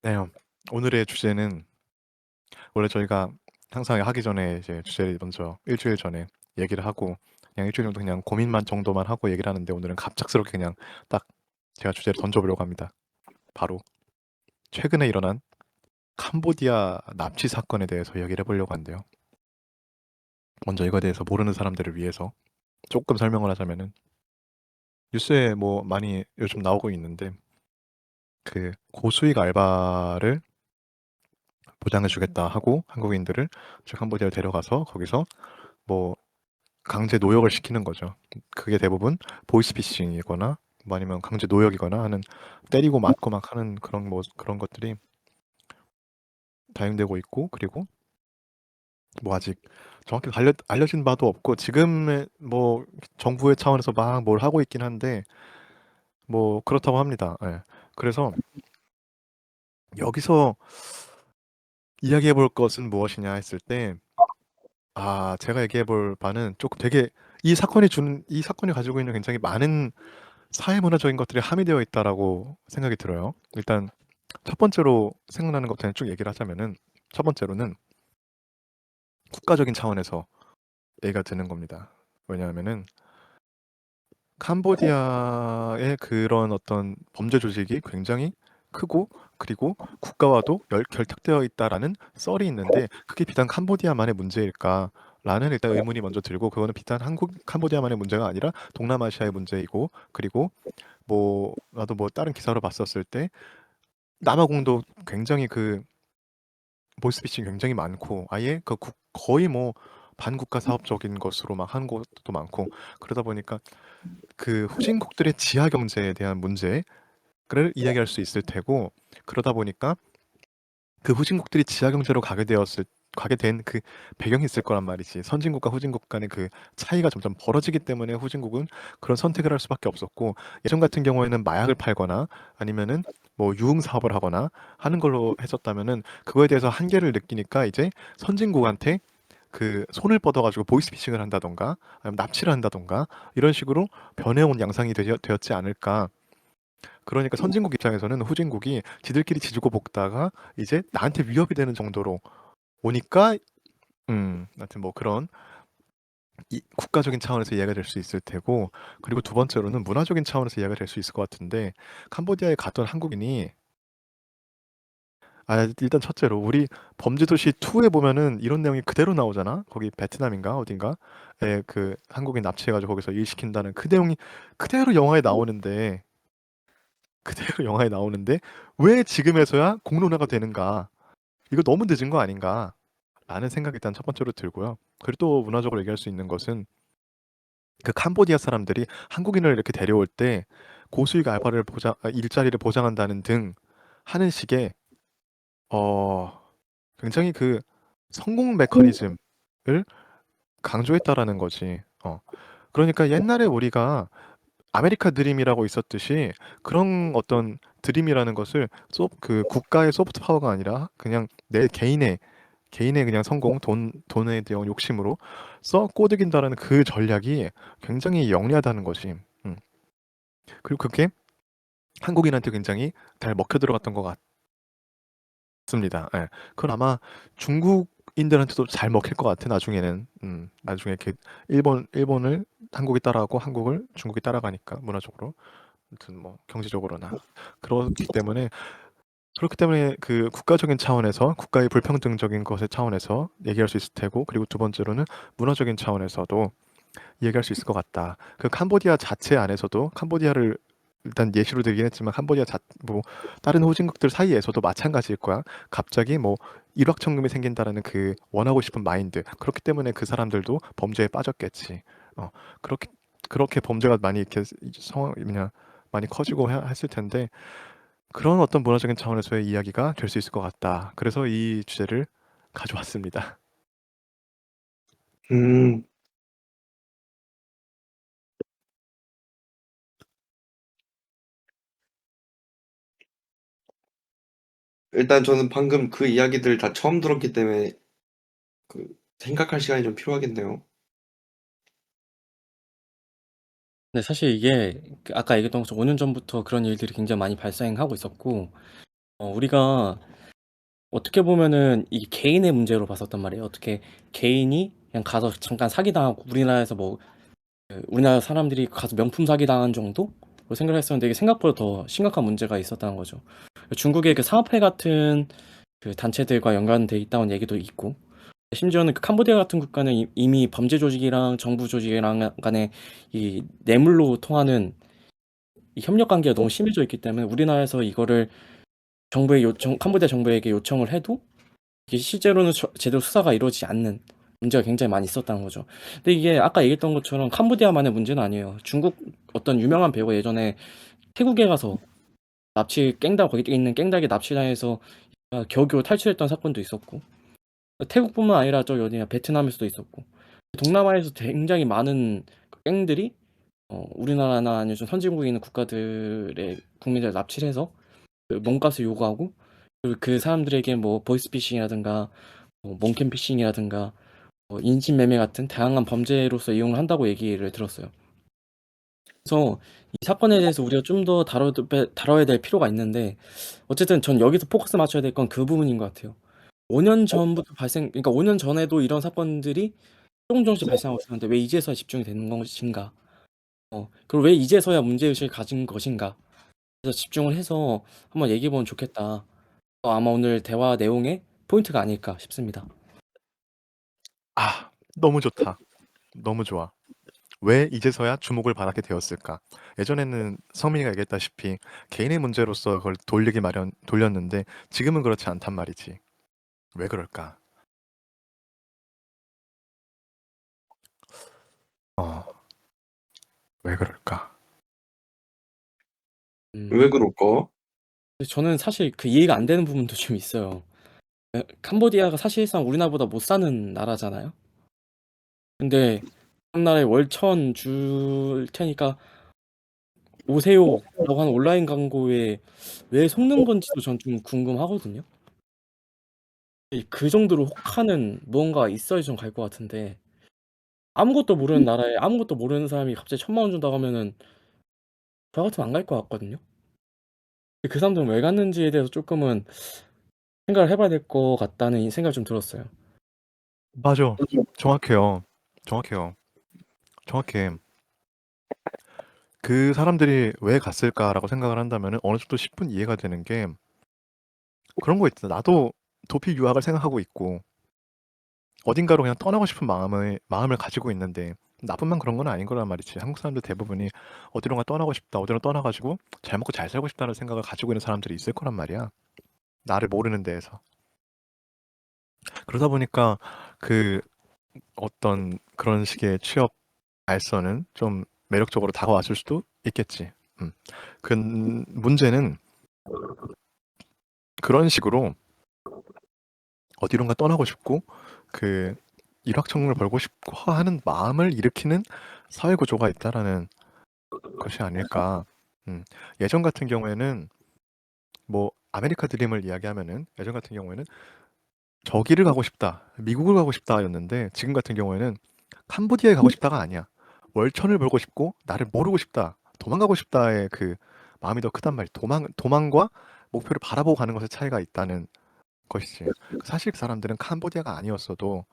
네. 오늘의 주제는 원래 저희가 항상 하기 전에 이제 주제를 먼저 일주일 전에 얘기를 하고 그냥 일주일 정도 그냥 고민만 정도만 하고 얘기를 하는데 오늘은 갑작스럽게 그냥 딱 제가 주제를 던져 보려고 합니다. 바로 최근에 일어난 캄보디아 납치 사건에 대해서 이야기를 해 보려고 하는데요. 먼저 이거에 대해서 모르는 사람들을 위해서 쪼끔 설명을 하자면은 뉴스에 뭐 많이 요즘 나오고 있는데 그 고수익 알바를 보장해 주겠다 하고 한국인들을 저 캄보디아를 데려가서 거기서 뭐 강제 노역을 시키는 거죠. 그게 대부분 보이스피싱이거나 뭐 아니면 강제 노역이거나 하는 때리고 맞고 막 하는 그런 뭐 그런 것들이 다행되고 있고 그리고 뭐 아직 정확히 알려진 바도 없고 지금의 뭐 정부의 차원에서 막 뭘 하고 있긴 한데 뭐 그렇다고 합니다. 예. 그래서 여기서 이야기해 볼 것은 무엇이냐 했을 때 제가 얘기해 볼 바는 쪼끔 되게 이 사건이 가지고 있는 굉장히 많은 사회문화적인 것들이 함유되어 있다라고 생각이 들어요. 일단 첫 번째로 생각나는 것 그냥 쭉 얘기를 하자면은 첫 번째로는 국가적인 차원에서 얘기가 드는 겁니다. 왜냐하면은 캄보디아의 그런 어떤 범죄 조직이 굉장히 크고 그리고 국가와도 결탁되어 있다라는 썰이 있는데 그게 비단 캄보디아만의 문제일까라는 일단 의문이 먼저 들고 그거는 비단 한국 캄보디아만의 문제가 아니라 동남아시아의 문제이고 그리고 뭐 나도 뭐 다른 기사로 봤었을 때 남아공도 굉장히 그 보이스피싱이 굉장히 많고 아예 거의 뭐 반국가 사업적인 것으로 막 하는 곳도 많고 그러다 보니까 그 후진국들의 지하 경제에 대한 문제를 이야기할 수 있을 테고 그러다 보니까 그 후진국들이 지하 경제로 가게 된 그 배경이 있을 거란 말이지. 선진국과 후진국 간의 그 차이가 점점 벌어지기 때문에 후진국은 그런 선택을 할 수밖에 없었고 예전 같은 경우에는 마약을 팔거나 아니면은 뭐 유흥 사업을 하거나 하는 걸로 했었다면은 그거에 대해서 한계를 느끼니까 이제 선진국한테 그 손을 뻗어 가지고 보이스피싱을 한다든가 아니면 납치를 한다든가 이런 식으로 변해온 양상이 되었지 않을까. 그러니까 선진국 입장에서는 후진국이 지들끼리 지주고 볶다가 이제 나한테 위협이 되는 정도로 오니까 하여튼 뭐 그런 이 국가적인 차원에서 이해가 될 수 있을 테고 그리고 두 번째로는 문화적인 차원에서 이해가 될 수 있을 것 같은데 캄보디아에 갔던 한국인이 일단 첫째로 우리 범죄도시 2에 보면은 이런 내용이 그대로 나오잖아. 거기 베트남인가 어딘가에 그 한국인 납치해 가지고 거기서 일 시킨다는 그 내용이 그대로 영화에 나오는데 그대로 영화에 나오는데 '왜 지금에서야 공론화가 되는가? 이거 너무 늦은 거 아닌가?'라는 생각이 일단 첫 번째로 들고요. 그리고 또 문화적으로 얘기할 수 있는 것은 그 캄보디아 사람들이 한국인을 이렇게 데려올 때 고수익 일자리를 보장한다는 등 하는 식의 어 굉장히 그 성공 메커니즘을 강조했다라는 거지. 그러니까 옛날에 우리가 아메리카 드림이라고 있었듯이 그런 어떤 드림이라는 것을 국가의 소프트 파워가 아니라 그냥 내 개인의 그냥 성공, 돈에 대한 욕심으로 꼬드긴다라는 그 전략이 굉장히 영리하다는 것이. 음. 그리고 그게 한국인한테 굉장히 잘 먹혀 들어갔던 것 같습니다. 예. 그건 아마 중국인들한테도 잘 먹힐 것 같아 나중에는. 나중에 이렇게 일본을 한국이 따라가고 한국을 중국이 따라가니까 문화적으로. 아무튼 뭐 경제적으로나. 그렇기 때문에 그 국가적인 차원에서 국가의 불평등적인 것의 차원에서 얘기할 수 있을 테고 그리고 두 번째로는 문화적인 차원에서도 얘기할 수 있을 것 같다. 그 캄보디아 자체 안에서도 캄보디아를 일단 예시로 들긴 했지만 뭐 다른 후진국들 사이에서도 마찬가지일 거야. 갑자기 뭐 일확천금이 생긴다라는 그 원하고 싶은 마인드. 그렇기 때문에 그 사람들도 범죄에 빠졌겠지. 어, 그렇게 그렇게 범죄가 많이 이렇게 상황 뭐냐 많이 커지고 했을 텐데 그런 어떤 문화적인 차원에서의 이야기가 될 수 있을 것 같다. 그래서 이 주제를 가져왔습니다. 음, 일단 저는 방금 그 이야기들 다 처음 들었기 때문에 그 생각할 시간이 좀 필요하겠네요. 근데 사실 이게 아까 얘기했던 것처럼 5년 전부터 그런 일들이 굉장히 많이 발생하고 있었고 우리가 어떻게 보면은 이게 개인의 문제로 봤었단 말이에요. 어떻게 개인이 그냥 가서 잠깐 사기당하고 우리나라에서 뭐 우리나라 사람들이 가서 명품 사기당한 정도로 생각했었는데 이게 생각보다 더 심각한 문제가 있었다는 거죠. 중국의 그 상업회 같은 그 단체들과 연관돼 있다는 얘기도 있고 심지어는 그 캄보디아 같은 국가는 이미 범죄 조직이랑 정부 조직이랑 간에 이 뇌물로 통하는 이 협력 관계가 너무 심해져 있기 때문에 우리나라에서 이거를 캄보디아 정부에게 요청을 해도 이게 실제로는 제대로 수사가 이루어지지 않는 문제가 굉장히 많이 있었다는 거죠. 근데 이게 아까 얘기했던 것처럼 캄보디아만의 문제는 아니에요. 중국 어떤 유명한 배우가 예전에 태국에 가서 거기 있는 깽닭에 납치당해서 겨우겨우 탈출했던 사건도 있었고 태국뿐만 아니라 저 어디냐 베트남에서도 있었고 동남아에서 굉장히 많은 갱들이 우리나라나 아니면 좀 선진국에 있는 국가들의 국민들을 납치해서 그 몸값을 요구하고 그리고 그 사람들에게 뭐 보이스피싱이라든가 몽캠피싱이라든가 인신매매 같은 다양한 범죄로서 이용을 한다고 얘기를 들었어요. 그래서 이 사건에 대해서 우리가 좀 더 다뤄야 될 필요가 있는데 어쨌든 전 여기서 포커스 맞춰야 될 건 그 부분인 것 같아요. 5년 전부터 그러니까 5년 전에도 이런 사건들이 조금씩 발생하고 있었는데 왜 이제서야 집중이 되는 것인가? 그리고 왜 이제서야 문제의식을 가진 것인가? 그래서 집중을 해서 한번 얘기해 보면 좋겠다. 아마 오늘 대화 내용의 포인트가 아닐까 싶습니다. 아, 너무 좋다. 너무 좋아. 왜 이제서야 주목을 받게 되었을까? 예전에는 성민이가 얘기했다시피 개인의 문제로서 그걸 돌렸는데 지금은 그렇지 않단 말이지. 왜 그럴까? 어, 왜 그럴까? 음, 왜 그럴까? 근데 저는 사실 그 이해가 안 되는 부분도 좀 있어요. 캄보디아가 사실상 우리나라보다 못 사는 나라잖아요. 근데 다른 나라에 월천 줄 테니까 오세요라고 하는 온라인 광고에 왜 속는 건지도 전 좀 궁금하거든요. 그 정도로 혹하는 무언가가 있어야 좀 갈 것 같은데 아무것도 모르는 나라에 아무것도 모르는 사람이 갑자기 1,000,000원 준다고 하면은 저 같으면 안 갈 것 같거든요. 근데 그 사람들은 왜 갔는지에 대해서 쪼끔은 생각을 해 봐야 될 것 같다는 생각이 좀 들었어요. 맞아. 정확해요. 정확해요. 정확해. 그 사람들이 왜 갔을까라고 생각을 한다면은 어느 정도 10분 이해가 되는 게 그런 거 있잖아. 나도 도피 유학을 생각하고 있고 어딘가로 그냥 떠나고 싶은 마음을 가지고 있는데 나뿐만 그런 건 아닌 거란 말이지. 한국 사람들 대부분이 어디론가 떠나고 싶다. 어디로 떠나가지고 잘 먹고 잘 살고 싶다는 생각을 가지고 있는 사람들이 있을 거란 말이야. 나를 모르는 데에서. 그러다 보니까 그 어떤 그런 식의 취업 알선은 좀 매력적으로 다가왔을 수도 있겠지. 그 문제는 그런 식으로 어디론가 떠나고 싶고 그 일확천금을 벌고 싶고 하는 마음을 일으키는 사회 구조가 있다라는 것이 아닐까. 예전 같은 경우에는 뭐 아메리카 드림을 이야기하면은 예전 같은 경우에는 저기를 가고 싶다, 미국을 가고 싶다였는데 지금 같은 경우에는 캄보디아에 가고 싶다가 아니야. 월천을 벌고 싶고 나를 모르고 싶다, 도망가고 싶다의 그 마음이 더 크단 말이야. 도망과 목표를 바라보고 가는 것의 차이가 있다는 것이지. 사실 그 사람들은 캄보디아가 아니었어도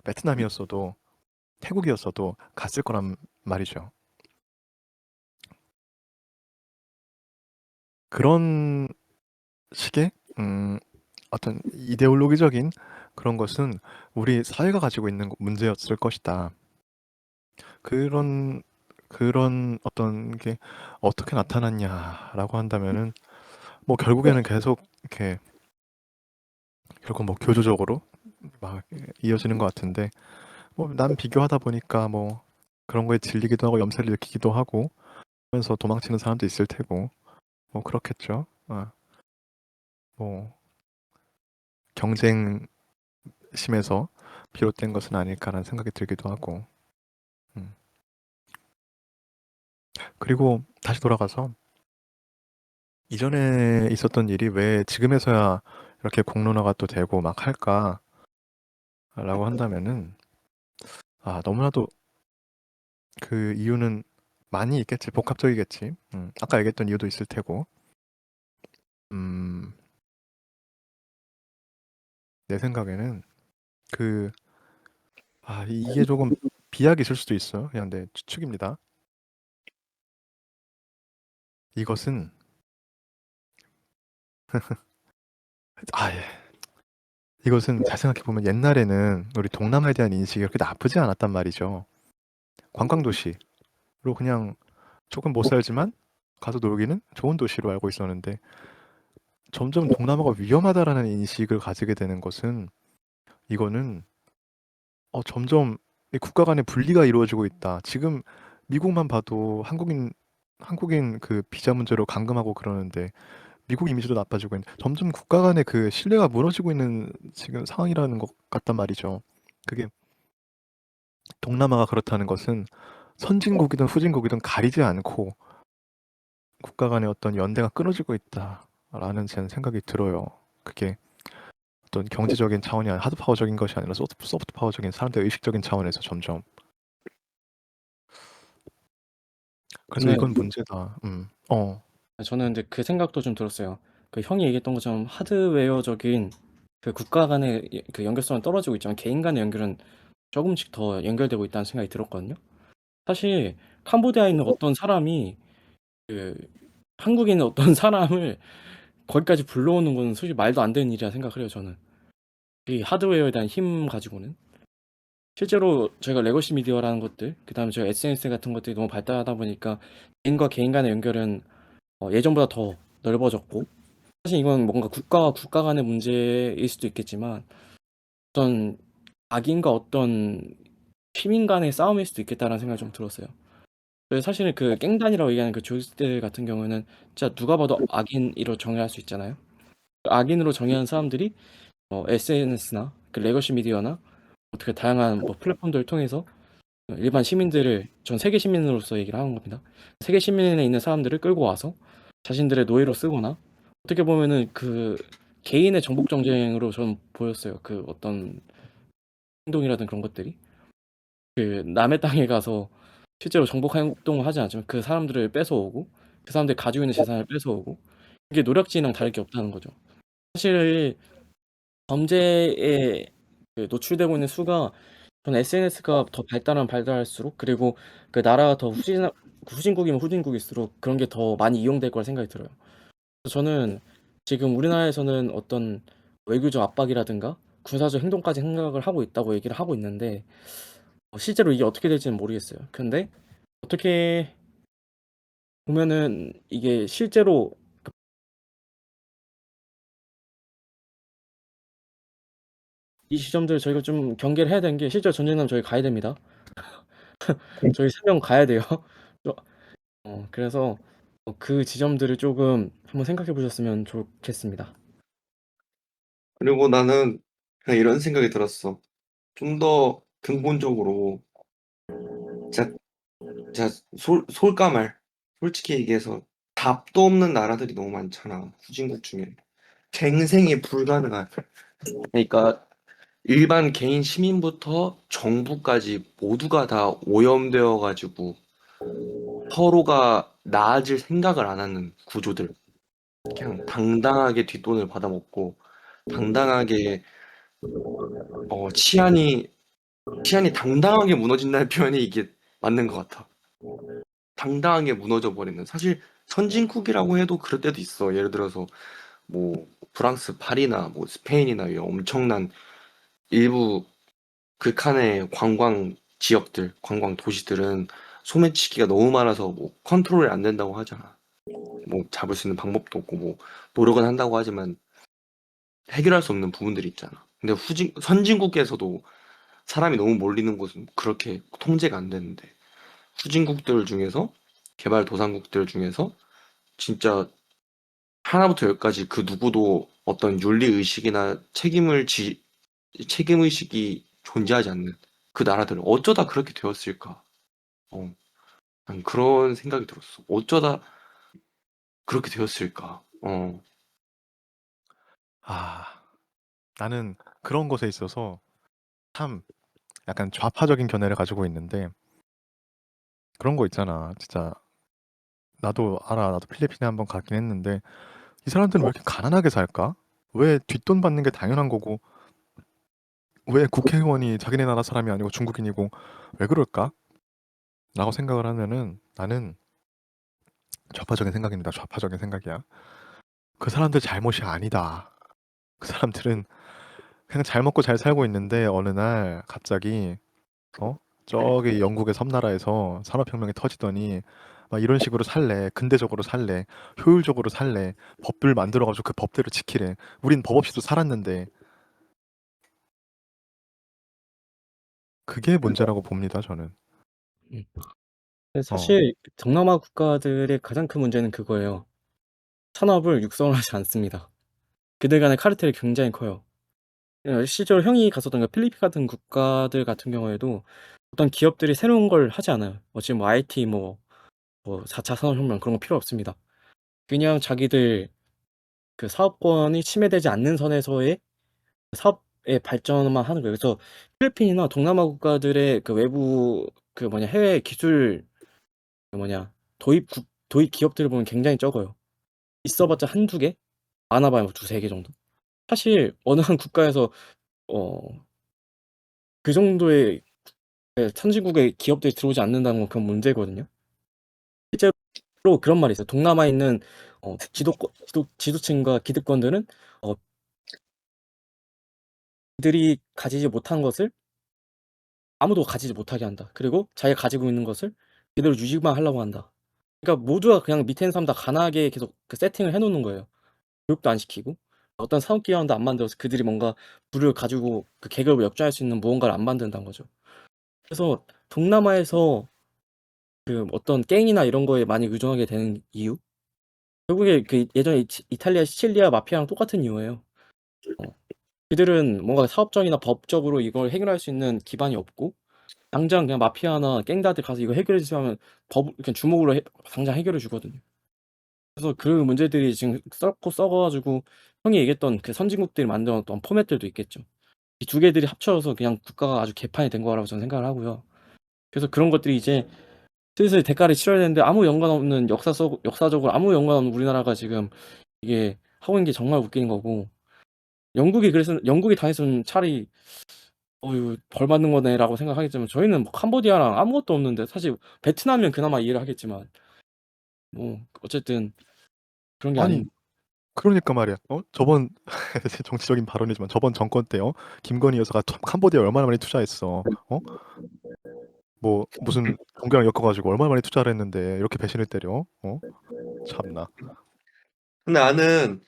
베트남이었어도 태국이었어도 갔을 거란 말이죠. 그런 식의 어떤 이데올로기적인 그런 것은 우리 사회가 가지고 있는 문제였을 것이다. 그런 어떤 게 어떻게 나타났냐라고 한다면은 뭐 결국에는 계속 이렇게 결국 뭐 교조적으로 막 이어지는 것 같은데 뭐 남 비교하다 보니까 뭐 그런 거에 질리기도 하고 염세를 느끼기도 하고 하면서 도망치는 사람도 있을 테고 뭐 그렇겠죠. 뭐 경쟁심에서 비롯된 것은 아닐까라는 생각이 들기도 하고. 음. 그리고 다시 돌아가서 이전에 있었던 일이 왜 지금에서야 이렇게 공론화가 또 되고 막 할까라고 한다면은 너무나도 그 이유는 많이 있겠지. 복합적이겠지. 아까 얘기했던 이유도 있을 테고. 음, 내 생각에는 그 이게 조금 비약이 있을 수도 있어요. 그냥 내 추측입니다. 이것은 예. 이것은 잘 생각해 보면 옛날에는 우리 동남아에 대한 인식이 그렇게 나쁘지 않았단 말이죠. 관광 도시로 그냥 조금 못 살지만 가서 놀기는 좋은 도시로 알고 있었는데 점점 동남아가 위험하다라는 인식을 가지게 되는 것은 이거는 점점 이 국가 간의 분리가 이루어지고 있다. 지금 미국만 봐도 한국인 그 비자 문제로 감금하고 그러는데 미국 이미지도 나빠지고 있는 점점 국가 간의 그 신뢰가 무너지고 있는 지금 상황이라는 것 같단 말이죠. 그게 동남아가 그렇다는 것은 선진국이든 후진국이든 가리지 않고 국가 간의 어떤 연대가 끊어지고 있다라는 제 생각이 들어요. 그게 어떤 경제적인 차원이 아니라 하드파워적인 것이 아니라 소프트파워적인 사람들의 의식적인 차원에서 점점. 그래서 저는 이건 문제다. 저는 근데 그 생각도 좀 들었어요. 그 형이 얘기했던 것처럼 하드웨어적인 그 국가 간의 그 연결성은 떨어지고 있지만 개인 간의 연결은 조금씩 더 연결되고 있다는 생각이 들었거든요. 사실 캄보디아에 있는 어떤 사람이 그 한국에 있는 어떤 사람을 거기까지 불러오는 건 솔직히 말도 안 되는 일이라 생각을 해요, 저는. 이 하드웨어에 대한 힘 가지고는. 실제로 저희가 레거시 미디어라는 것들, 그다음에 저희가 SNS 같은 것들이 너무 발달하다 보니까 개인과 개인 간의 연결은 예전보다 더 넓어졌고, 사실 이건 뭔가 국가와 국가 간의 문제일 수도 있겠지만 어떤 악인과 어떤 시민 간의 싸움일 수도 있겠다라는 생각이 좀 들었어요. 그래서 사실은 그 갱단이라고 얘기하는 그 조직들 같은 경우는 진짜 누가 봐도 악인으로 정의할 수 있잖아요. 악인으로 정의하는 사람들이 SNS나 그 레거시 미디어나 어떻게 다양한 뭐 플랫폼들을 통해서 일반 시민들을 전 세계 시민으로서 얘기를 하는 겁니다. 세계 시민에 있는 사람들을 끌고 와서 자신들의 노예로 쓰거나 어떻게 보면은 그 개인의 정복 정쟁으로 저는 보였어요. 그 어떤 행동이라든 그런 것들이 그 남의 땅에 가서 실제로 정복 행동을 하지 않지만 그 사람들을 뺏어오고 그 사람들이 가지고 있는 재산을 뺏어오고 이게 노략질이랑 다를 게 없다는 거죠. 사실 범죄에 그 노출되고 있는 수가 저는 SNS가 더 발달하면 발달할수록 그리고 그 나라가 더 후진국이면 후진국일수록 그런 게 더 많이 이용될 거라 생각이 들어요. 그래서 저는 지금 우리나라에서는 어떤 외교적 압박이라든가 군사적 행동까지 생각을 하고 있다고 얘기를 하고 있는데 실제로 이게 어떻게 될지는 모르겠어요. 근데 어떻게 보면은 이게 실제로 이 지점들 저희가 좀 경계를 해야 되는 게 실제로 전쟁 나면 저희 가야 됩니다. 저희 3명 가야 돼요. 그래서 그 지점들을 조금 한번 생각해 보셨으면 좋겠습니다. 그리고 나는 그냥 이런 생각이 들었어. 좀 더 근본적으로 진짜 솔까말 솔직히 얘기해서 답도 없는 나라들이 너무 많잖아. 후진국 중에. 갱생이 불가능한. 그러니까 일반 개인 시민부터 정부까지 모두가 다 오염되어 가지고 서로가 나아질 생각을 안 하는 구조들. 그냥 당당하게 뒷돈을 받아먹고 당당하게 치안이 당당하게 무너진다는 표현이 이게 맞는 것 같아. 당당하게 무너져 버리는. 사실 선진국이라고 해도 그럴 때도 있어. 예를 들어서 뭐 프랑스 파리나 뭐 스페인이나 이 엄청난 일부 극한의 관광 지역들, 관광 도시들은 소매치기가 너무 많아서 뭐 컨트롤이 안 된다고 하잖아. 뭐 잡을 수 있는 방법도 없고 뭐 노력은 한다고 하지만 해결할 수 없는 부분들이 있잖아. 근데 선진국에서도 사람이 너무 몰리는 곳은 그렇게 통제가 안 되는데 후진국들 중에서 개발도상국들 중에서 진짜 하나부터 열까지 그 누구도 어떤 윤리의식이나 책임의식이 존재하지 않는 그 나라들은 어쩌다 그렇게 되었을까? 난 그런 생각이 들었어. 어쩌다 그렇게 되었을까? 나는 그런 것에 있어서 참 약간 좌파적인 견해를 가지고 있는데 그런 거 있잖아. 진짜 나도 알아. 나도 필리핀에 한번 가긴 했는데 이 사람들은 왜 이렇게 가난하게 살까? 왜 뒷돈 받는 게 당연한 거고 왜 국회의원이 자기네 나라 사람이 아니고 중국인이고 왜 그럴까? 라고 생각을 하면은 나는 좌파적인 생각입니다. 좌파적인 생각이야. 그 사람들 잘못이 아니다. 그 사람들은 그냥 잘 먹고 잘 살고 있는데 어느 날 갑자기 어? 저기 영국의 섬나라에서 산업혁명이 터지더니 막 이런 식으로 살래. 근대적으로 살래. 효율적으로 살래. 법들 만들어가지고 그 법대로 지키래. 우린 법 없이도 살았는데 그게 문제라고 봅니다, 저는. 음. 근데 어. 사실 동남아 국가들의 가장 큰 문제는 그거예요. 산업을 육성하지 않습니다. 그들 간의 카르텔이 굉장히 커요. 실제로 형이 갔었던 그 필리핀 같은 국가들 같은 경우에도 어떤 기업들이 새로운 걸 하지 않아요. 지금 뭐 IT 뭐 4차 산업혁명 그런 거 필요 없습니다. 그냥 자기들 그 사업권이 침해되지 않는 선에서의 사업의 발전만 하는 거예요. 그래서 필리핀이나 동남아 국가들의 그 외부 그 뭐냐 해외 기술 그 뭐냐 도입 기업들을 보면 굉장히 적어요. 있어봤자 한두 개? 많아봐야 뭐 두세 개 정도? 사실 어느 한 국가에서 어 그 정도의 선진국의 기업들이 들어오지 않는다는 건 그건 문제거든요. 실제로 그런 말이 있어요. 동남아에 있는 지도층과 기득권들은 그들이 가지지 못한 것을 아무도 가지지 못하게 한다. 그리고 자기가 가지고 있는 것을 그대로 유지만 하려고 한다. 그러니까 모두가 그냥 밑에 있는 사람 다 가난하게 계속 그 세팅을 해 놓는 거예요. 교육도 안 시키고 어떤 산업 기반도 안 만들어서 그들이 뭔가 부를 가지고 그 계급을 역전할 수 있는 무언가를 안 만든다는 거죠. 그래서 동남아에서 그 어떤 갱이나 이런 거에 많이 의존하게 되는 이유? 결국에 그 예전에 이탈리아 시칠리아 마피아랑 똑같은 이유예요. 그들은 뭔가 사업적이나 법적으로 이걸 해결할 수 있는 기반이 없고 당장 그냥 마피아나 갱다들 가서 이거 해결해 주세요 하면 그냥 주먹으로 당장 해결해 주거든요. 그래서 그 문제들이 지금 썩고 썩어 가지고 형이 얘기했던 그 선진국들이 만들어 놨던 포맷들도 있겠죠. 이 두 개들이 합쳐져서 그냥 국가가 아주 개판이 된 거라고 저는 생각을 하고요. 그래서 그런 것들이 이제 슬슬 대가를 치러야 되는데 아무 연관 없는 역사적으로 아무 연관 없는 우리나라가 지금 이게 하고 있는 게 정말 웃기는 거고 영국이 당했으면 차라리 '이거 벌 받는 거네.'라고 생각하겠지만 저희는 뭐 캄보디아랑 아무것도 없는데 사실 베트남이면 그나마 이해를 하겠지만 뭐 어쨌든 그런 게 아니, 아닌 그러니까 말이야. 저번 정치적인 발언이지만 저번 정권 때요. 김건희 여사가 캄보디아에 얼마나 많이 투자했어. 뭐 무슨 동경을 엮어가지고 얼마나 많이 투자를 했는데 이렇게 배신을 때려. 참나. 근데 나는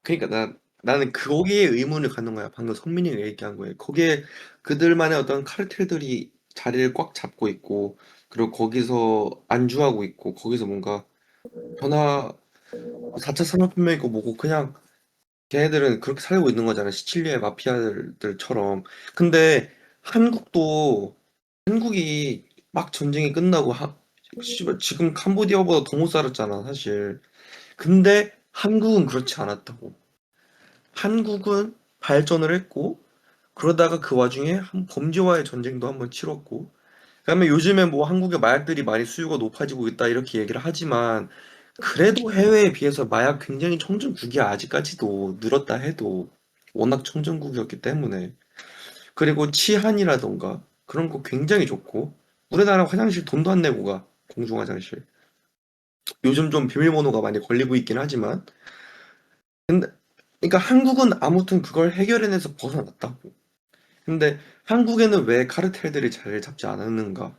그러니까 나는 거기에 의문을 갖는 거야. 방금 성민이가 얘기한 거에. 거기에 그들만의 어떤 카르텔들이 자리를 꽉 잡고 있고, 그리고 거기서 안주하고 있고, 거기서 뭔가 변화, 4차 산업혁명이고 뭐고 그냥 걔네들은 그렇게 살고 있는 거잖아. 시칠리아의 마피아들처럼. 근데 한국도 한국이 막 전쟁이 끝나고 씨발 지금 캄보디아보다 더 못 살았잖아, 사실. 근데 한국은 그렇지 않았다고. 한국은 발전을 했고 그러다가 그 와중에 범죄와의 전쟁도 한번 치렀고 그다음에 요즘에 뭐 한국의 마약들이 많이 수요가 높아지고 있다 이렇게 얘기를 하지만 그래도 해외에 비해서 마약 굉장히 청정국이야 아직까지도 늘었다 해도 워낙 청정국이었기 때문에 그리고 치안이라던가 그런 거 굉장히 좋고 우리나라 화장실 돈도 안 내고 가 공중 화장실 요즘 좀 비밀번호가 많이 걸리고 있긴 하지만 근데 그러니까 한국은 아무튼 그걸 해결해내서 벗어났다고 근데 한국에는 왜 카르텔들이 자리를 잡지 않았는가?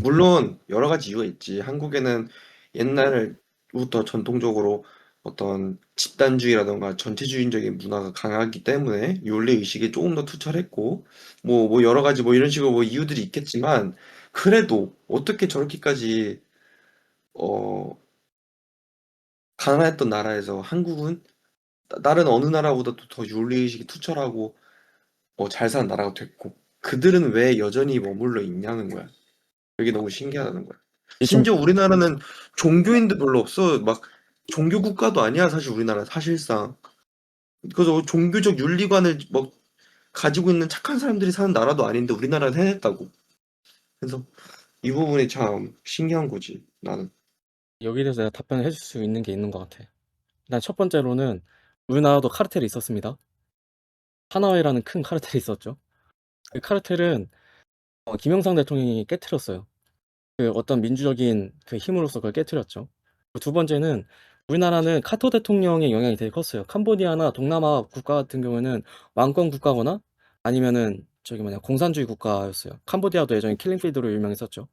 물론 여러 가지 이유가 있지. 한국에는 옛날부터 전통적으로 어떤 집단주의라던가 전체주의적인 문화가 강하기 때문에 윤리 의식이 조금 더 투철했고 뭐 여러 가지 뭐 이런 식으로 뭐 이유들이 있겠지만 그래도 어떻게 저렇게까지 어 가난했던 나라에서 한국은 다른 어느 나라보다도 더 윤리 의식이 투철하고 잘 사는 나라가 됐고 그들은 왜 여전히 머물러 있냐는 거야. 그게 너무 신기하다는 거야. 좀 심지어 우리나라는 종교인도 별로 없어. 막 종교 국가도 아니야, 사실 우리나라 사실상. 그래서 종교적 윤리관을 뭐 가지고 있는 착한 사람들이 사는 나라도 아닌데 우리나라는 해냈다고. 그래서 이 부분이 참 신기한 거지, 나는. 여기에 대해서 내가 답변을 해줄 수 있는 게 있는 것 같아. 일단 첫 번째로는 우리나라도 카르텔이 있었습니다. 하나회라는 큰 카르텔이 있었죠. 그 카르텔은 김영삼 대통령이 깨트렸어요. 그 어떤 민주적인 그 힘으로서 그걸 깨트렸죠. 두 번째는 우리나라는 카터 대통령의 영향이 되게 컸어요. 캄보디아나 동남아 국가 같은 경우에는 왕권 국가거나 아니면은 저기 뭐냐 공산주의 국가였어요. 캄보디아도 예전에 킬링필드로 유명했었죠.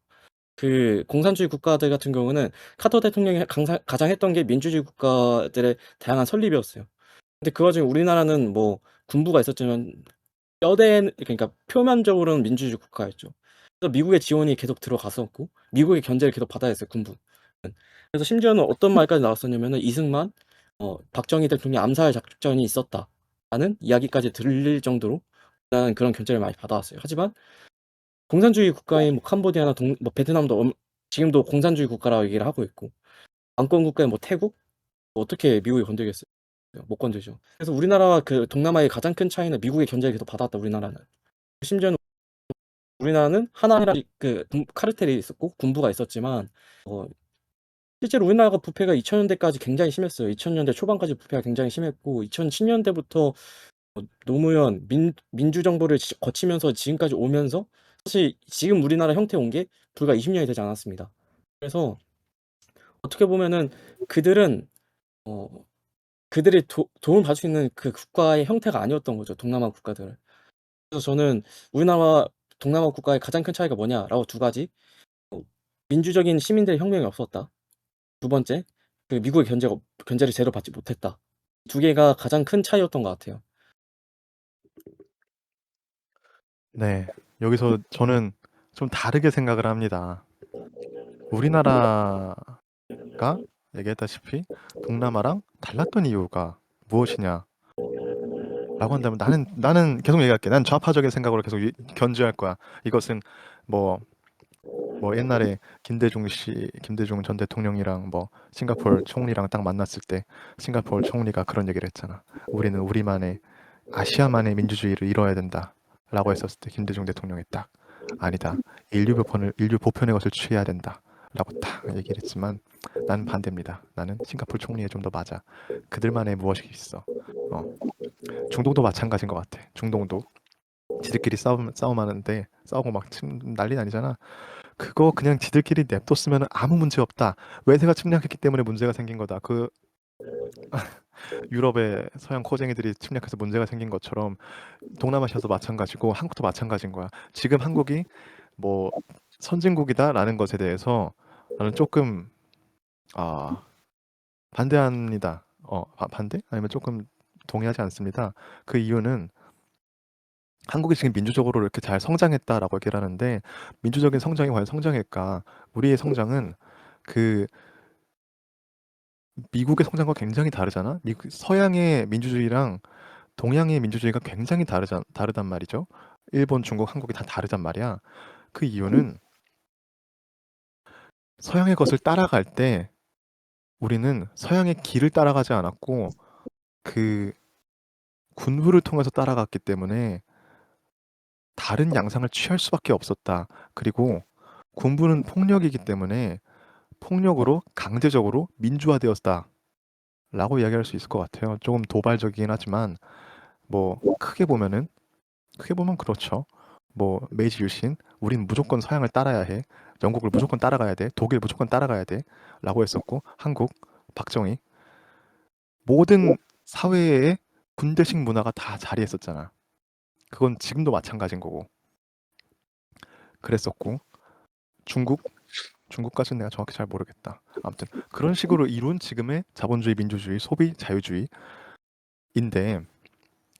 그 공산주의 국가들 같은 경우는 카터 대통령이 가장 했던 게 민주주의 국가들의 다양한 설립이었어요. 근데 그 와중에 우리나라는 뭐 군부가 있었지만 그러니까 표면적으로는 민주주의 국가였죠. 그래서 미국의 지원이 계속 들어갔었고 미국의 견제를 계속 받아야 했어요, 군부는. 그래서 심지어는 어떤 말까지 나왔었냐면은 이승만, 박정희 대통령 암살 작전이 있었다라는 이야기까지 들릴 정도로 나는 그런 견제를 많이 받아왔어요. 하지만 공산주의 국가인 뭐 캄보디아나 뭐 베트남도 지금도 공산주의 국가라고 얘기를 하고 있고 왕권 국가인 뭐 태국 뭐 어떻게 미국이 건들겠어요? 못 건들죠. 그래서 우리나라와 그 동남아의 가장 큰 차이는 미국의 견제를 계속 받았다 우리나라는. 심지어는 우리나라는 하나라 카르텔이 있었고 군부가 있었지만 실제로 우리나라가 부패가 2000년대까지 굉장히 심했어요. 2000년대 초반까지 부패가 굉장히 심했고 2010년대부터 노무현 민주정부를 거치면서 지금까지 오면서 사실 지금 우리나라 형태 온 게 불과 20년이 되지 않았습니다. 그래서 어떻게 보면은 그들은 그들이 도움 받을 수 있는 그 국가의 형태가 아니었던 거죠. 동남아 국가들. 그래서 저는 우리나라와 동남아 국가의 가장 큰 차이가 뭐냐라고 두 가지. 민주적인 시민들의 혁명이 없었다. 두 번째, 그 미국의 견제를 제대로 받지 못했다. 두 개가 가장 큰 차이였던 것 같아요. 네. 여기서 저는 좀 다르게 생각을 합니다. 우리나라가 얘기했다시피 동남아랑 달랐던 이유가 무엇이냐? 라고 한다면 나는 계속 얘기할게. 난 좌파적인 생각으로 계속 견지할 거야. 이것은 뭐 옛날에 김대중 전 대통령이랑 뭐 싱가포르 총리랑 딱 만났을 때 싱가포르 총리가 그런 얘기를 했잖아. 우리는 우리만의 아시아만의 민주주의를 이뤄야 된다라고 했었을 때 김대중 대통령이 딱 아니다. 인류 보편의 것을 취해야 된다라고 딱 얘기를 했지만 나는 반대입니다. 나는 싱가포르 총리에 좀 더 맞아. 그들만의 무엇이 있어. 중동도 마찬가지인 것 같아. 중동도 지들끼리 싸움하는데 싸우고 막 난리 아니잖아. 그거 그냥 지들끼리 냅뒀으면 아무 문제 없다. 외세가 침략했기 때문에 문제가 생긴 거다. 그 유럽의 서양 코쟁이들이 침략해서 문제가 생긴 것처럼 동남아시아도 마찬가지고 한국도 마찬가지인 거야. 지금 한국이 뭐 선진국이다라는 것에 대해서 나는 조금 반대합니다. 반대? 아니면 조금 동의하지 않습니다. 그 이유는 한국이 지금 민주적으로 이렇게 잘 성장했다라고 얘기를 하는데 민주적인 성장이 과연 성장일까? 우리의 성장은 그 미국의 성장과 굉장히 다르잖아. 서양의 민주주의랑 동양의 민주주의가 굉장히 다르단 말이죠. 일본, 중국, 한국이 다 다르단 말이야. 그 이유는 서양의 것을 따라갈 때 우리는 서양의 길을 따라가지 않았고 그 군부를 통해서 따라갔기 때문에 다른 양상을 취할 수밖에 없었다. 그리고 군부는 폭력이기 때문에 폭력으로 강제적으로 민주화되었다. 라고 이야기할 수 있을 것 같아요. 조금 도발적이긴 하지만 뭐 크게 보면 그렇죠. 뭐 메이지 유신, 우린 무조건 서양을 따라야 해. 영국을 무조건 따라가야 돼. 독일 무조건 따라가야 돼. 라고 했었고 한국, 박정희 모든 사회에 군대식 문화가 다 자리했었잖아. 그건 지금도 마찬가지인 거고. 그랬었고 중국까지는 내가 정확히 잘 모르겠다. 아무튼 그런 식으로 이룬 지금의 자본주의, 민주주의, 소비, 자유주의인데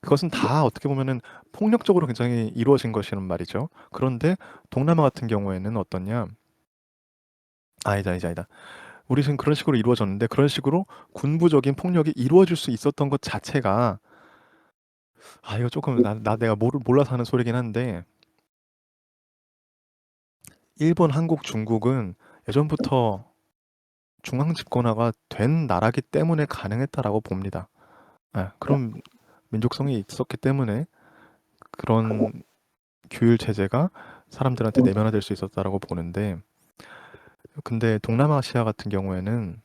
그것은 다 어떻게 보면은 폭력적으로 굉장히 이루어진 것이란 말이죠. 그런데 동남아 같은 경우에는 어떠냐? 아니다. 우리 지금 그런 식으로 이루어졌는데 그런 식으로 군부적인 폭력이 이루어질 수 있었던 것 자체가 이거 조금 내가 몰라서 하는 소리긴 한데 일본, 한국, 중국은 예전부터 중앙 집권화가 된 나라기 때문에 가능했다라고 봅니다. 그런 민족성이 있었기 때문에 그런 규율 체제가 사람들한테 내면화될 수 있었다라고 보는데 근데 동남아시아 같은 경우에는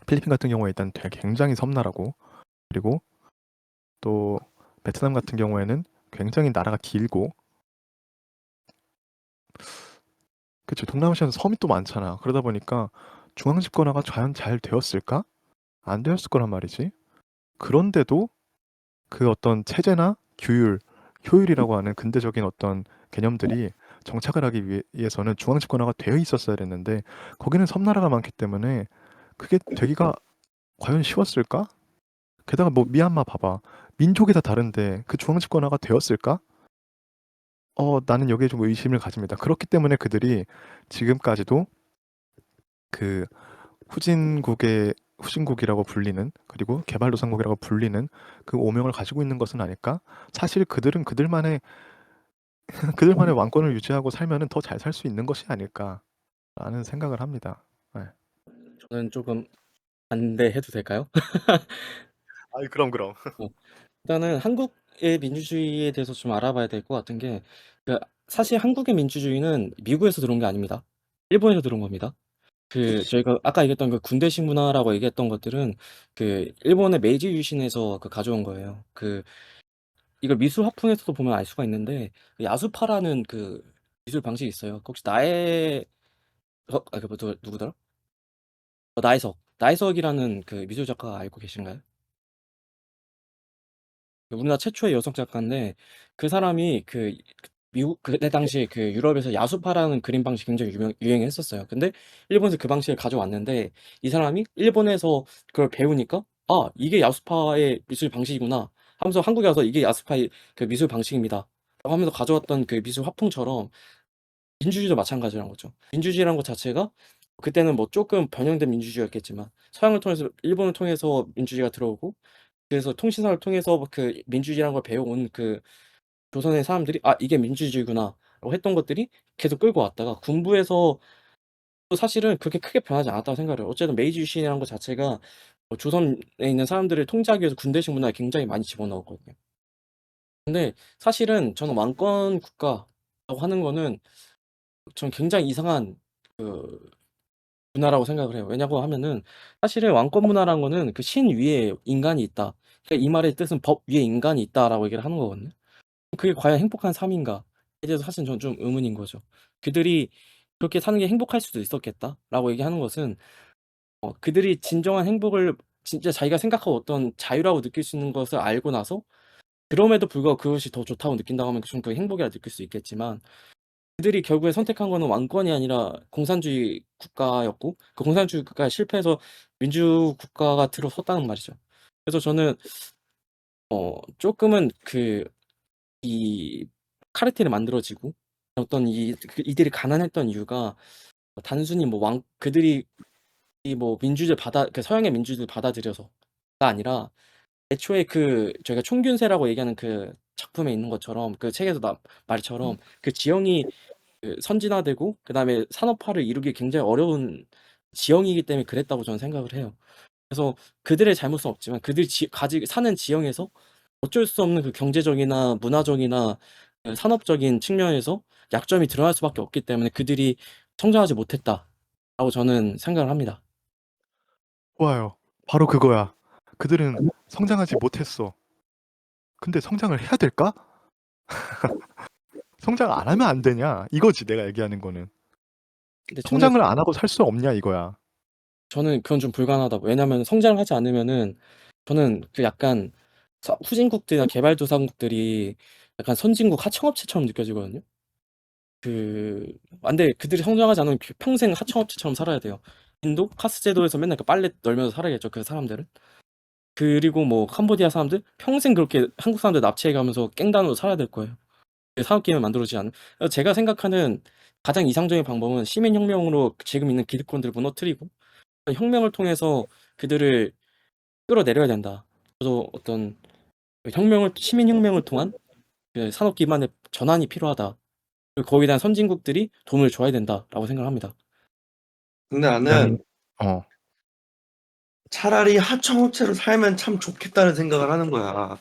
필리핀 같은 경우에 일단 되게 굉장히 섬나라고 그리고 또 베트남 같은 경우에는 굉장히 나라가 길고 그쵸. 동남아시아는 섬이 또 많잖아. 그러다 보니까 중앙 집권화가 과연 잘 되었을까? 안 되었을 거란 말이지. 그런데도 그 어떤 체제나 규율, 효율이라고 하는 근대적인 어떤 개념들이 정착을 하기 위해서는 중앙 집권화가 되어 있었어야 됐는데 거기는 섬나라가 많기 때문에 그게 되기가 과연 쉬웠을까? 게다가 뭐 미얀마 봐봐. 민족이 다 다른데 그 중앙 집권화가 되었을까? 나는 여기에 좀 의심을 가집니다. 그렇기 때문에 그들이 지금까지도 그 후진국이라고 불리는 그리고 개발도상국이라고 불리는 그 오명을 가지고 있는 것은 아닐까? 사실 그들은 그들만의 그들만의 왕권을 유지하고 살면은 더 잘 살 수 있는 것이 아닐까라는 생각을 합니다. 네. 저는 조금 반대해도 될까요? 아이 그럼. 어, 일단은 한국의 민주주의에 대해서 좀 알아봐야 될 것 같은 게, 그 사실 한국의 민주주의는 미국에서 들어온 게 아닙니다. 일본에서 들어온 겁니다. 저희가 아까 얘기했던 그 군대식 문화라고 얘기했던 것들은 그 일본의 메이지 유신에서 가져온 거예요. 이걸 미술 화풍에서도 보면 알 수가 있는데, 그 야수파라는 그 미술 방식이 있어요. 혹시 누구더라? 나혜석이라는 그 미술 작가 알고 계신가요? 우리나라 최초의 여성 작가인데, 그 사람이 미국 그때 당시에 그 유럽에서 야수파라는 그림 방식이 굉장히 유행했었어요. 근데 일본에서 그 방식을 가져왔는데, 이 사람이 일본에서 그걸 배우니까 이게 야수파의 미술 방식이구나 하면서 한국에 와서 이게 야수파의 그 미술 방식입니다 라고 하면서 가져왔던 그 미술 화풍처럼, 민주주의도 마찬가지라는 거죠. 민주주의라는 것 자체가 그때는 뭐 조금 변형된 민주주의였겠지만, 서양을 통해서 일본을 통해서 민주주의가 들어오고, 그래서 통신사를 통해서 그 민주주의라는 걸 배워온 그 조선의 사람들이 이게 민주주의구나라고 했던 것들이 계속 끌고 왔다가, 군부에서 또 사실은 그렇게 크게 변하지 않았다고 생각을 해요. 어쨌든 메이지 유신이라는 것 자체가 조선에 있는 사람들을 통제하기 위해서 군대식 문화에 굉장히 많이 집어넣었거든요. 근데 사실은 저는 왕권 국가라고 하는 거는 전 굉장히 이상한 그 문화라고 생각을 해요. 왜냐고 하면은, 사실은 왕권 문화라는 거는 그 신 위에 인간이 있다. 그러니까 이 말의 뜻은 법 위에 인간이 있다라고 얘기를 하는 거거든요. 그게 과연 행복한 삶인가에 대해서 사실 저는 좀 의문인 거죠. 그들이 그렇게 사는 게 행복할 수도 있었겠다라고 얘기하는 것은, 그들이 진정한 행복을 진짜 자기가 생각하고 어떤 자유라고 느낄 수 있는 것을 알고 나서, 그럼에도 불구하고 그것이 더 좋다고 느낀다고 하면 좀 그게 행복이라 느낄 수 있겠지만, 그들이 결국에 선택한 거는 왕권이 아니라 공산주의 국가였고, 그 공산주의 국가에 실패해서 민주 국가가 들어섰다는 말이죠. 그래서 저는 조금은 이 카르텔이 만들어지고, 어떤 이들이 가난했던 이유가 단순히 뭐 그들이 이 뭐 민주주의 서양의 민주주의를 받아들여서가 아니라, 애초에 저희가 총균세라고 얘기하는 그 작품에 있는 것처럼, 그 책에서 말처럼 그 지형이 선진화되고 그다음에 산업화를 이루기 굉장히 어려운 지형이기 때문에 그랬다고 저는 생각을 해요. 그래서 그들의 잘못은 없지만, 그들이 사는 지형에서 어쩔 수 없는 그 경제적이나 문화적이나 그 산업적인 측면에서 약점이 드러날 수밖에 없기 때문에 그들이 성장하지 못했다라고 저는 생각을 합니다. 좋아요. 바로 그거야. 그들은 성장하지 못했어. 근데 성장을 해야 될까? 성장 안 하면 안 되냐? 이거지 내가 얘기하는 거는. 근데 성장을 안 하고 살 수 없냐 이거야. 저는 그건 좀 불가능하다고. 왜냐면 성장을 하지 않으면은, 저는 약간 후진국들이나 개발도상국들이 약간 선진국 하청업체처럼 느껴지거든요. 근데 그들이 성장하지 않으면 평생 하청업체처럼 살아야 돼요. 인도 카스 제도에서 맨날 빨래 널면서 살아야겠죠, 그 사람들은. 그리고 뭐 캄보디아 사람들 평생 그렇게 한국 사람들 납치해 가면서 깽단으로 살아야 될 거예요. 산업기회만 만들어지지 않으면. 그래서 제가 생각하는 가장 이상적인 방법은 시민혁명으로 지금 있는 기득권들을 무너뜨리고, 혁명을 통해서 그들을 끌어내려야 된다. 그래서 어떤 시민혁명을 통한 그 산업 기반의 전환이 필요하다. 그리고 거기에 대한 선진국들이 도움을 줘야 된다라고 생각합니다. 근데 나는 난 어. 차라리 하청업체로 살면 참 좋겠다는 생각을 하는 거야.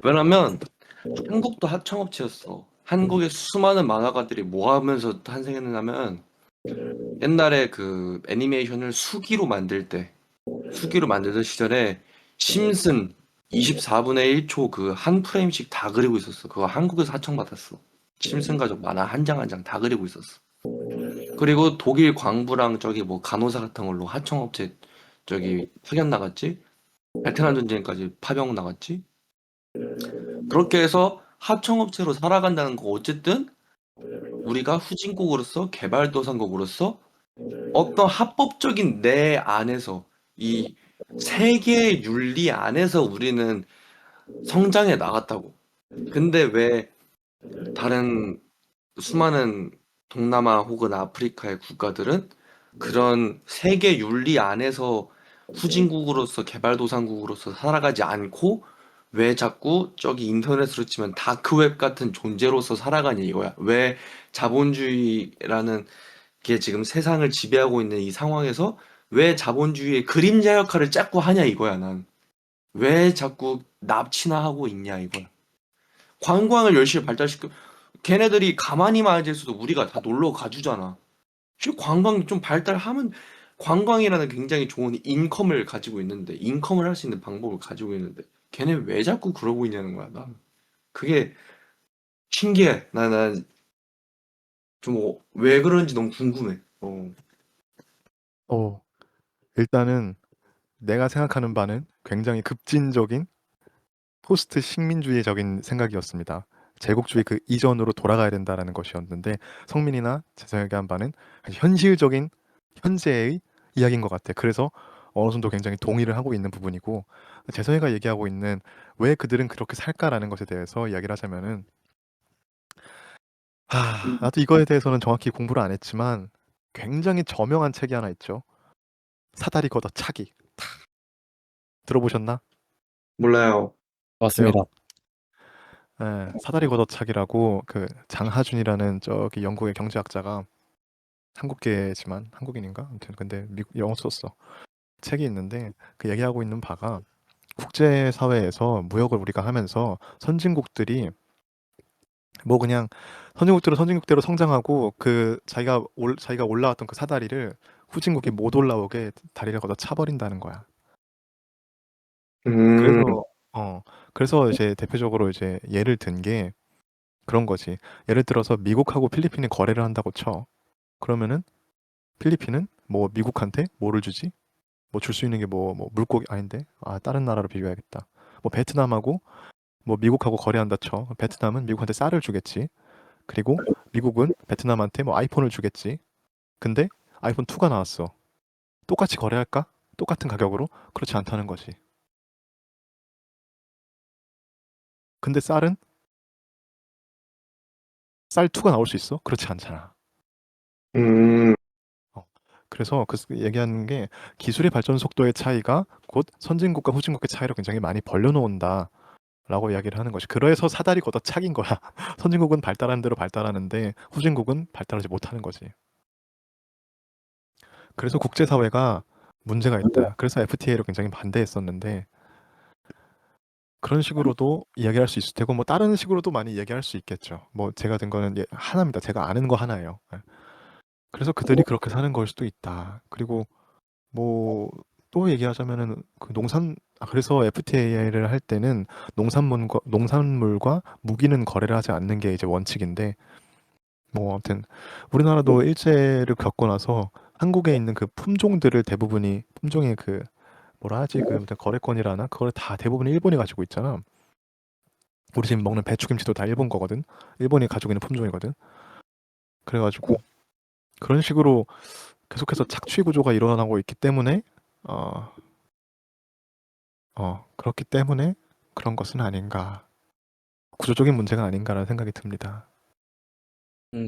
왜냐면 한국도 하청업체였어. 한국의 수많은 만화가들이 뭐 하면서 탄생했냐면, 옛날에 그 애니메이션을 수기로 만들던 시절에 심슨, 24분의 1초 그 한 프레임씩 다 그리고 있었어. 그거 한국에서 하청받았어. 심슨가족 만화 한 장 한 장 다 그리고 있었어. 그리고 독일 광부랑 저기 뭐 간호사 같은 걸로 하청업체 저기 파견 나갔지. 베트남 전쟁까지 파병 나갔지. 그렇게 해서 하청업체로 살아간다는 거 어쨌든 우리가 후진국으로서 개발도상국으로서 어떤 합법적인 내 안에서 이 세계의 윤리 안에서 우리는 성장해 나갔다고. 근데 왜 다른 수많은 동남아 혹은 아프리카의 국가들은 그런 세계 윤리 안에서 후진국으로서 개발도상국으로서 살아가지 않고 왜 자꾸 저기 인터넷으로 치면 다크웹 같은 존재로서 살아가냐 이거야. 왜 자본주의라는 게 지금 세상을 지배하고 있는 이 상황에서 왜 자본주의의 그림자 역할을 자꾸 하냐 이거야 난. 왜 자꾸 납치나 하고 있냐 이거야. 관광을 열심히 발달시켜 걔네들이 가만히만 앉아 있어도 우리가 다 놀러 가주잖아. 관광이 좀 발달하면 관광이라는 굉장히 좋은 인컴을 가지고 있는데 인컴을 할 수 있는 방법을 가지고 있는데 걔네 왜 자꾸 그러고 있냐는 거야. 난 그게 신기해. 나는 좀 왜 그런지 너무 궁금해. 어, 일단은 내가 생각하는 바는 굉장히 급진적인 포스트 식민주의적인 생각이었습니다. 제국주의 그 이전으로 돌아가야 된다라는 것이었는데 성민이나 재성에게 한 바는 아주 현실적인 현재의 이야기인 것 같아. 그래서 어느 정도 굉장히 동의를 하고 있는 부분이고 재성이가 얘기하고 있는 왜 그들은 그렇게 살까라는 것에 대해서 이야기를 하자면은 나도 이거에 대해서는 정확히 공부를 안 했지만 굉장히 저명한 책이 하나 있죠. 사다리 걷어 차기. 들어보셨나? 몰라요. 맞습니다. 예, 사다리 걷어차기라고 그 장하준이라는 저기 영국의 경제학자가 한국계지만 한국인인가? 아무튼 근데 미국 영어 썼어. 책이 있는데 그 얘기하고 있는 바가 국제 사회에서 무역을 우리가 하면서 선진국들이 뭐 그냥 선진국들은 선진국대로 성장하고 그 자기가 올라왔던 그 사다리를 후진국이 못 올라오게 다리를 걷어 차버린다는 거야. 음, 그래서 그래서 이제 대표적으로 이제 예를 든 게 그런 거지. 예를 들어서 미국하고 필리핀이 거래를 한다고 쳐. 그러면은 필리핀은 뭐 미국한테 뭐를 주지? 뭐 줄 수 있는 게 뭐 물고기 아닌데? 다른 나라로 비교해야겠다. 뭐 베트남하고 뭐 미국하고 거래한다 쳐. 베트남은 미국한테 쌀을 주겠지. 그리고 미국은 베트남한테 뭐 아이폰을 주겠지. 근데 아이폰 2가 나왔어. 똑같이 거래할까? 똑같은 가격으로? 그렇지 않다는 거지. 근데 쌀은 쌀 2가 나올 수 있어? 그렇지 않잖아. 음, 어. 그래서 그 얘기하는 게 기술의 발전 속도의 차이가 곧 선진국과 후진국의 차이를 굉장히 많이 벌려놓는다. 라고 이야기를 하는 것이. 그래서 사다리 걷어차기인 거야. 선진국은 발달하는 대로 발달하는데 후진국은 발달하지 못하는 거지. 그래서 국제사회가 문제가 있다. 그래서 FTA를 굉장히 반대했었는데 그런 식으로도 이야기할 수 있을 테고 뭐 다른 식으로도 많이 이야기할 수 있겠죠. 뭐 제가 든 거는 하나입니다. 제가 아는 거 하나예요. 예. 그래서 그들이 그렇게 사는 걸 수도 있다. 그리고 뭐 또 얘기하자면은 그 그래서 FTA를 할 때는 농산물과 무기는 거래를 하지 않는 게 이제 원칙인데 뭐 아무튼 우리나라도 일제를 겪고 나서 한국에 있는 그 품종들을 대부분이 품종의 그 뭐라 하지 그 아무튼 거래권이라나 그걸 다 대부분 일본이 가지고 있잖아. 우리 지금 먹는 배추김치도 다 일본 거거든. 일본이 가지고 있는 품종이거든. 그래가지고 그런 식으로 계속해서 착취 구조가 일어나고 있기 때문에 어, 그렇기 때문에 그런 것은 아닌가. 구조적인 문제가 아닌가라는 생각이 듭니다.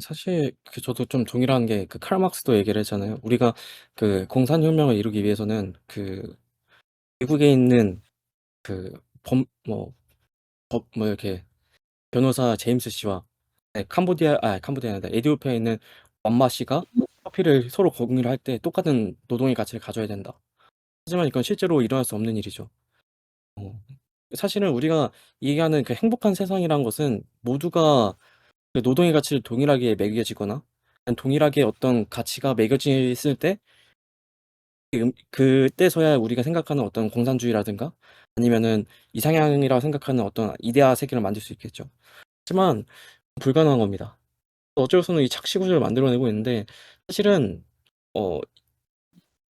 사실 저도 좀 동일한 게 그 칼 막스도 얘기를 했잖아요. 우리가 그 공산혁명을 이루기 위해서는 그 미국에 있는 그 범 뭐 이렇게 변호사 제임스 씨와 캄보디아가 아니라 에티오피아에 있는 완마 씨가 커피를 서로 공유를 할 때 똑같은 노동의 가치를 가져야 된다. 하지만 이건 실제로 일어날 수 없는 일이죠. 어. 사실은 우리가 얘기하는 그 행복한 세상이란 것은 모두가 그 노동의 가치를 동일하게 매겨지거나 동일하게 어떤 가치가 매겨졌을 때 그때서야 우리가 생각하는 어떤 공산주의라든가 아니면은 이상향이라고 생각하는 어떤 이데아 세계를 만들 수 있겠죠. 하지만 불가능한 겁니다. 어쩔 수 없는 이 착시 구조를 만들어내고 있는데 사실은 어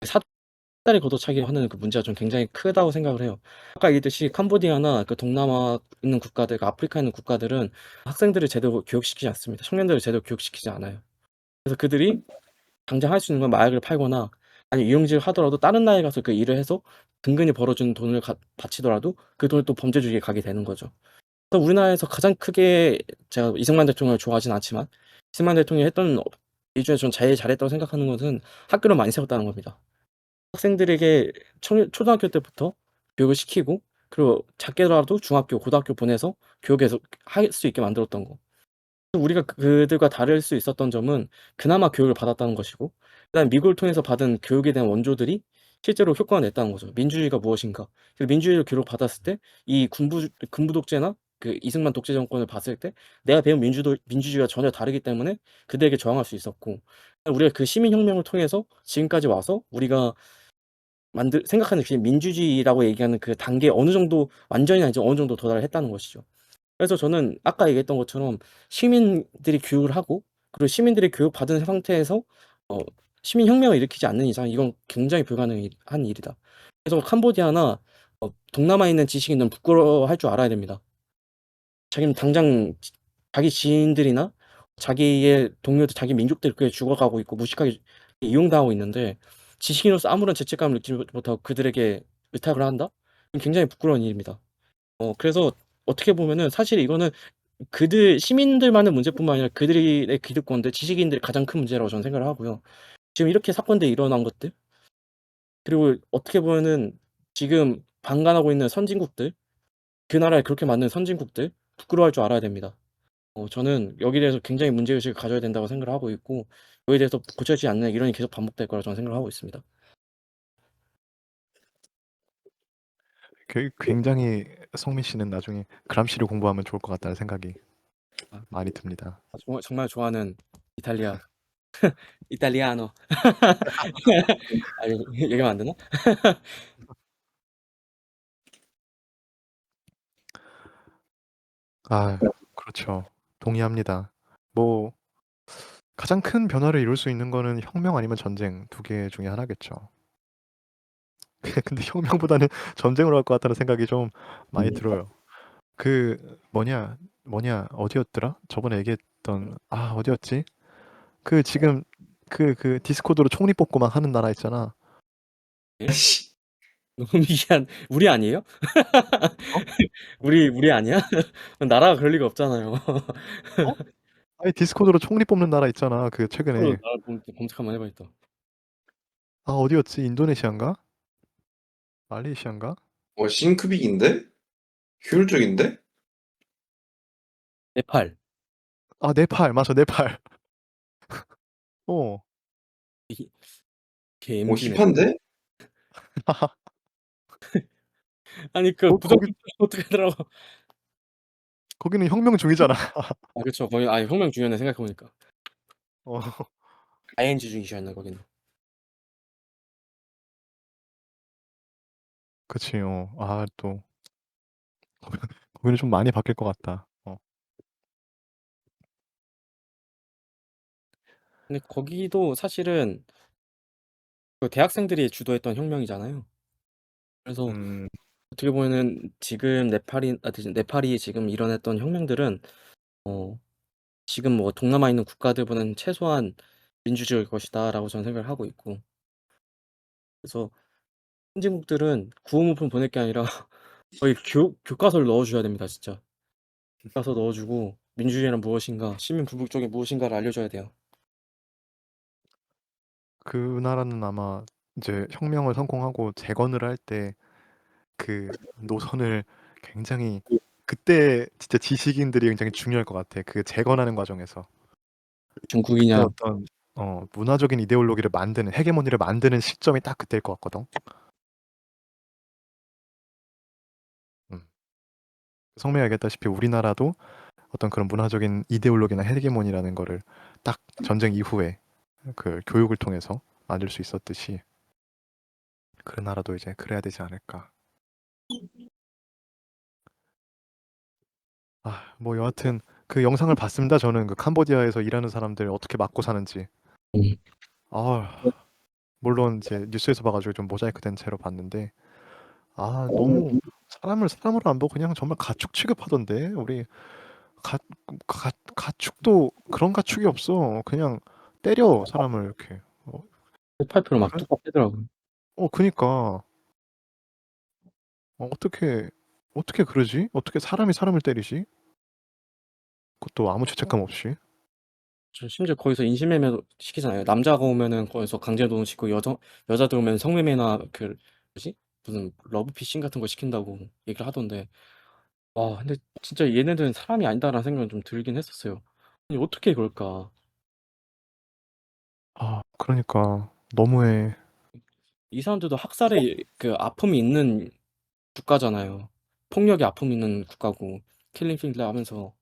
사다리 걷어차기 하는 그 문제가 좀 굉장히 크다고 생각을 해요. 아까 얘기했듯이 캄보디아나 그 동남아 있는 국가들, 그 아프리카에 있는 국가들은 학생들을 제대로 교육시키지 않습니다. 청년들을 제대로 교육시키지 않아요. 그래서 그들이 당장 할 수 있는 건 마약을 팔거나 아니면 이용직을 하더라도 다른 나라에 가서 그 일을 해서 근근히 벌어주는 돈을 바치더라도 그 돈을 또 범죄주의에 가게 되는 거죠. 그래서 우리나라에서 가장 크게 제가 이승만 대통령을 좋아하진 않지만 이승만 대통령이 했던 일 중에 전 제일 잘했다고 생각하는 것은 학교를 많이 세웠다는 겁니다. 학생들에게 초등학교 때부터 교육을 시키고 그리고 작게라도 중학교, 고등학교 보내서 교육에서 할 수 있게 만들었던 거. 우리가 그들과 다를 수 있었던 점은 그나마 교육을 받았다는 것이고 그다음에 미국을 통해서 받은 교육에 대한 원조들이 실제로 효과가 냈다는 거죠. 민주주의가 무엇인가. 그 민주주의를 교육받았을 때 이 군부 독재나 그 이승만 독재 정권을 봤을 때 내가 배운 민주주의가 전혀 다르기 때문에 그들에게 저항할 수 있었고 우리가 그 시민혁명을 통해서 지금까지 와서 우리가 생각하는 그 민주주의라고 얘기하는 그 단계에 어느 정도 완전히 아니지만 어느 정도 도달을 했다는 것이죠. 그래서 저는 아까 얘기했던 것처럼 시민들이 교육을 하고 그리고 시민들이 교육받은 상태에서 어 시민혁명을 일으키지 않는 이상 이건 굉장히 불가능한 일이다. 그래서 캄보디아나 동남아에 있는 지식인들은 부끄러워할 줄 알아야 됩니다. 자기는 당장 자기 지인들이나 자기의 동료들, 자기 민족들이 그렇게 죽어가고 있고 무식하게 이용당하고 있는데 지식인으로서 아무런 죄책감을 느끼지 못하고 그들에게 의탁을 한다? 이건 굉장히 부끄러운 일입니다. 그래서 어떻게 보면은 사실 이거는 그들 시민들만의 문제뿐만 아니라 그들의 기득권들, 지식인들의 가장 큰 문제라고 저는 생각을 하고요. 지금 이렇게 사건들이 일어난 것들 그리고 어떻게 보면은 지금 방관하고 있는 선진국들, 그 나라를 그렇게 만든 선진국들 부끄러워할 줄 알아야 됩니다. 저는 여기에 대해서 굉장히 문제의식을 가져야 된다고 생각을 하고 있고 여기에 대해서 고쳐지지 않는 이론이 계속 반복될 거라고 저는 생각을 하고 있습니다. 굉장히 성민 씨는 나중에 그람시를 공부하면 좋을 것 같다는 생각이 아 많이 듭니다. 정말 좋아하는 이탈리아 이탈리아노. 이거 얘기하면 안 되나? 아, 그렇죠. 동의합니다. 뭐 가장 큰 변화를 이룰 수 있는 거는 혁명 아니면 전쟁 두 개 중에 하나겠죠. 근데 혁명보다는 전쟁으로 할 것 같다는 생각이 좀 많이 들어요. 그 어디였더라? 저번에 얘기했던 어디였지? 그 지금 그 디스코드로 총리 뽑고 막 하는 나라 있잖아. 예? 너무 미안. 우리 아니에요? 어? 우리 아니야? 나라가 그럴 리가 없잖아요. 어? 아니 디스코드로 총리 뽑는 나라 있잖아. 그 최근에. 나라 검색 한번 해봐야겠다. 어디였지? 인도네시아인가? 말레이시아인가? 싱크빅인데? 효율적인데? 네팔. 네팔. 맞아, 네팔. 어. 걔 MG네. 힙한데? 아니 그 거기 부정부패 어떻게 하더라고. 거기는 혁명 중이잖아. 그쵸. 거기 혁명 중이었네 생각해보니까. 어. ING 중이셨네 거기는. 그치. 또 거기는 좀 많이 바뀔 것 같다. 근데 거기도 사실은 그 대학생들이 주도했던 혁명이잖아요. 그래서 음. 어떻게 보면은 지금 네팔이 지금 일어났던 혁명들은 어 지금 뭐 동남아에 있는 국가들보다는 최소한 민주주의일 것이다라고 저는 생각을 하고 있고 그래서 선진국들은 구호문품 보낼 게 아니라 거의 교과서를 넣어줘야 됩니다 진짜. 교과서 넣어주고 민주주의란 무엇인가 시민 불복종이 무엇인가를 알려줘야 돼요. 그 나라는 아마 이제 혁명을 성공하고 재건을 할 때 그 노선을 굉장히 그때 진짜 지식인들이 굉장히 중요할 것 같아. 그 재건하는 과정에서. 그때 중국이냐 어떤 문화적인 이데올로기를 만드는 헤게모니를 만드는 시점이 딱 그때일 것 같거든. 음. 성명이 얘기했다시피 우리나라도 어떤 그런 문화적인 이데올로기나 헤게모니라는 거를 딱 전쟁 이후에 그 교육을 통해서 만들 수 있었듯이 그 나라도 이제 그래야 되지 않을까. 뭐 여하튼 그 영상을 봤습니다. 저는 그 캄보디아에서 일하는 사람들 어떻게 맞고 사는지. 음. 아, 물론 이제 뉴스에서 봐가지고 좀 모자이크된 채로 봤는데, 너무 사람으로 안 보고 그냥 정말 가축 취급하던데. 우리 가, 가축도 그런 가축이 없어. 그냥 때려 사람을 이렇게. 팔표를 막 그래? 뚝딱 떼더라고요. 그니까 어떻게 그러지? 어떻게 사람이 사람을 때리지? 그것도 아무 죄책감 없이. 저 심지어 거기서 인신매매도 시키잖아요. 남자가 오면은 거기서 강제노동 시키고 여자들 오면 성매매나 그 뭐지? 무슨 러브피싱 같은 거 시킨다고 얘기를 하던데 와 근데 진짜 얘네들은 사람이 아니다라는 생각은 좀 들긴 했었어요. 아니 어떻게 그럴까? 그러니까 너무해. 이 사람들도 학살의 그 아픔이 있는 국가잖아요. 폭력의 아픔이 있는 국가고 킬링 필드 하면서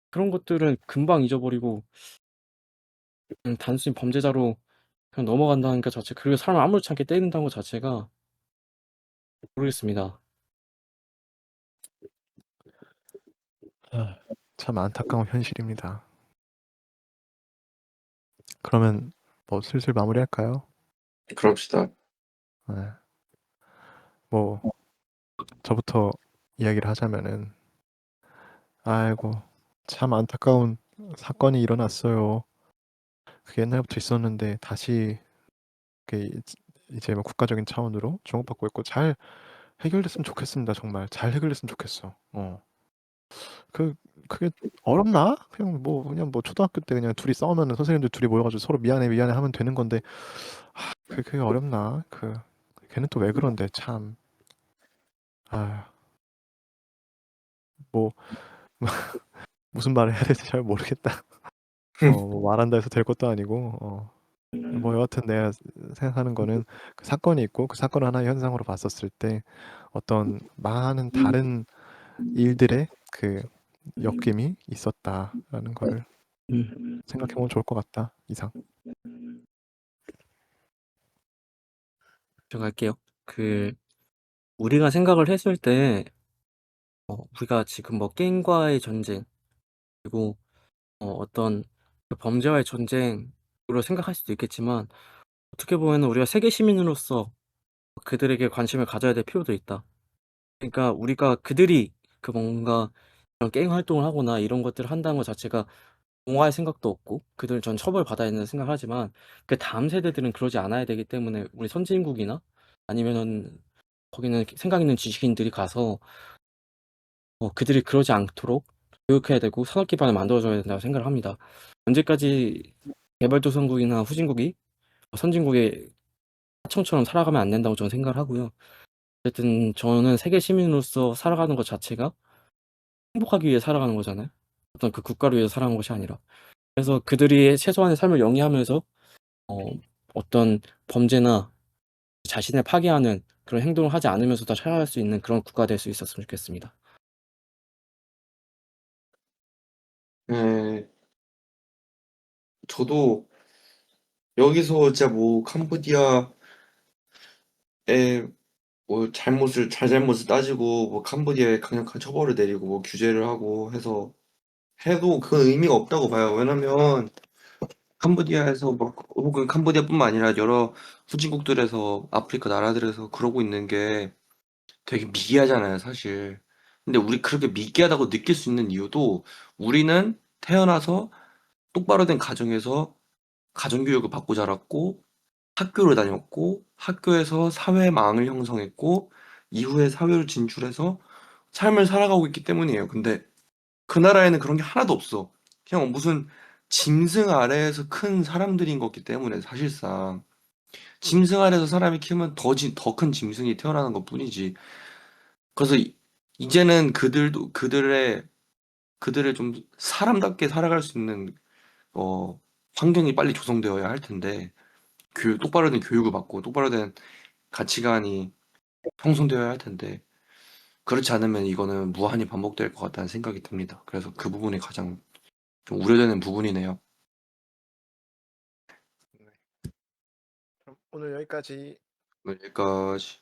그런 것들은 금방 잊어버리고 그냥 단순히 범죄자로 그냥 넘어간다는 것 자체 그리고 사람을 아무렇지 않게 때린다는 것 자체가 모르겠습니다. 참 안타까운 현실입니다. 그러면 뭐 슬슬 마무리할까요? 그럽시다. 네. 뭐 저부터 이야기를 하자면은 아이고 참 안타까운 사건이 일어났어요. 그게 옛날부터 있었는데 다시 이제 뭐 국가적인 차원으로 주목받고 있고 잘 해결됐으면 좋겠습니다. 정말 잘 해결됐으면 좋겠어. 그 그게 어렵나? 그냥 뭐 초등학교 때 그냥 둘이 싸우면은 선생님들 둘이 모여가지고 서로 미안해 미안해 하면 되는 건데 그게 어렵나? 걔는 또 왜 그런데 참. 아, 뭐 무슨 말을 해야 될지 잘 모르겠다. 뭐 말한다 해서 될 것도 아니고. 뭐 여하튼 내가 생각하는 거는 그 사건이 있고 그 사건을 하나의 현상으로 봤었을 때 어떤 많은 다른 일들의 그 엮임이 있었다라는 거를 음. 생각해보면 좋을 것 같다. 이상. 제가 할게요. 우리가 생각을 했을 때 우리가 지금 뭐 게임과의 전쟁 그리고 어떤 그 범죄와의 전쟁으로 생각할 수도 있겠지만 어떻게 보면 우리가 세계 시민으로서 그들에게 관심을 가져야 될 필요도 있다. 그러니까 우리가 그들이 그 뭔가 이런 게임 활동을 하거나 이런 것들을 한다는 것 자체가 옹호할 생각도 없고 그들은 전 처벌받아야 된다고 생각하지만 그 다음 세대들은 그러지 않아야 되기 때문에 우리 선진국이나 아니면은 거기는 생각 있는 지식인들이 가서 그들이 그러지 않도록 교육해야 되고 산업 기반을 만들어줘야 된다고 생각을 합니다. 언제까지 개발도상국이나 후진국이 선진국의 하청처럼 살아가면 안 된다고 저는 생각을 하고요. 어쨌든 저는 세계 시민으로서 살아가는 것 자체가 행복하기 위해 살아가는 거잖아요. 어떤 그 국가를 위해서 살아가는 것이 아니라. 그래서 그들이 최소한의 삶을 영위하면서 어, 어떤 범죄나 자신을 파괴하는 그런 행동을 하지 않으면서 다 살아갈 수 있는 그런 국가가 될 수 있었으면 좋겠습니다. 네, 저도 여기서 진짜 뭐 캄보디아의 뭐 잘잘못을 따지고 뭐 캄보디아에 강력한 처벌을 내리고 뭐 규제를 하고 해서 해도 그 의미가 없다고 봐요. 왜냐면 캄보디아에서 뭐 혹은 캄보디아뿐만 아니라 여러 후진국들에서 아프리카 나라들에서 그러고 있는 게 되게 미개하잖아요, 사실. 근데 우리 그렇게 미개하다고 느낄 수 있는 이유도 우리는 태어나서 똑바로 된 가정에서 가정교육을 받고 자랐고 학교를 다녔고 학교에서 사회망을 형성했고 이후에 사회로 진출해서 삶을 살아가고 있기 때문이에요. 근데 그 나라에는 그런 게 하나도 없어. 그냥 무슨 짐승 아래에서 큰 사람들인 거기 때문에 사실상 짐승 아래에서 사람이 키우면 더 큰 짐승이 태어나는 것뿐이지. 그래서 이제는 그들을 좀 사람답게 살아갈 수 있는 어, 환경이 빨리 조성되어야 할 텐데 똑바로 된 교육을 받고 똑바로 된 가치관이 형성되어야 할 텐데 그렇지 않으면 이거는 무한히 반복될 것 같다는 생각이 듭니다. 그래서 그 부분이 가장 좀 우려되는 부분이네요. 그럼 오늘 여기까지. 여기까지.